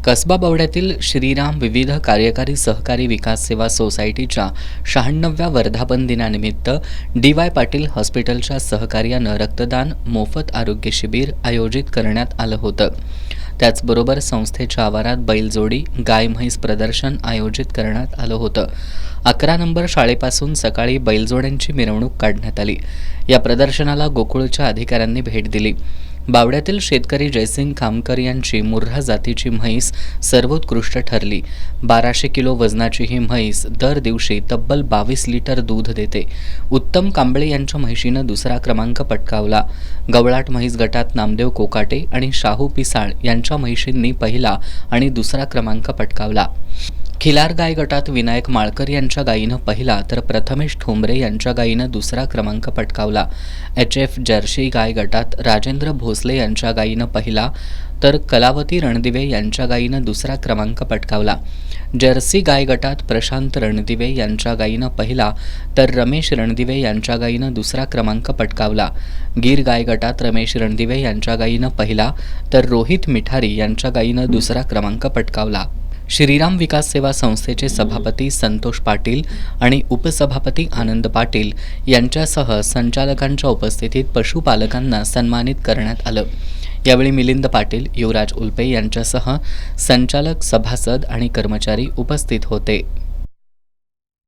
कसबा बावड्यातील श्रीराम विविध कार्यकारी सहकारी विकास सेवा सोसायटीच्या 96व्या वर्धापन दिनानिमित्त डी.वाय. पाटील हॉस्पिटलच्या सहकार्यानं रक्तदान मोफत आरोग्य शिबिर आयोजित करण्यात आलं होतं. त्याचबरोबर संस्थेच्या आवारात बैलजोडी गाय म्हैस प्रदर्शन आयोजित करण्यात आलं होतं. 11 नंबर शाळेपासून सकाळी बैलजोड्यांची मिरवणूक काढण्यात आली. या प्रदर्शनाला गोकुळच्या अधिकाऱ्यांनी भेट दिली. बावड्यातील शेतकरी जयसिंग खामकर यांची मुर्रा जातीची म्हैस सर्वोत्कृष्ट ठरली. 1200 किलो वजनाची ही म्हैस दर दिवशी तब्बल 22 लिटर दूध देते. उत्तम कांबळे यांच्या म्हैशीनं दुसरा क्रमांक पटकावला. गवळाट म्हैस गटात नामदेव कोकाटे आणि शाहू पिसाळ यांच्या म्हैशींनी पहिला आणि दुसरा क्रमांक पटकावला. खिलार गाय गटात विनायक माळकर यांच्या गायीनं पहिला तर प्रथमेश ठोंबरे यांच्या गायीनं दुसरा क्रमांक पटकावला. HF जर्सी गाय गटात राजेंद्र भोसले यांच्या गायीनं पहिला तर कलावती रणदिवे यांच्या गायीनं दुसरा क्रमांक पटकावला. जर्सी गाय गटात प्रशांत रणदिवे यांच्या गायीनं पहिला तर रमेश रणदिवे यांच्या गायीनं दुसरा क्रमांक पटकावला. गीर गाय गटात रमेश रणदिवे यांच्या गायीनं पहिला तर रोहित मिठारी यांच्या गायीनं दुसरा क्रमांक पटकावला. श्रीराम विकास सेवा संस्थेचे सभापती संतोष पाटील आणि उपसभापती आनंद पाटील यांच्यासह संचालकांच्या उपस्थितीत पशुपालकांना सन्मानित करण्यात आलं. यावेळी मिलिंद पाटील, युवराज उल्पे यांच्यासह संचालक, सभासद आणि कर्मचारी उपस्थित होते.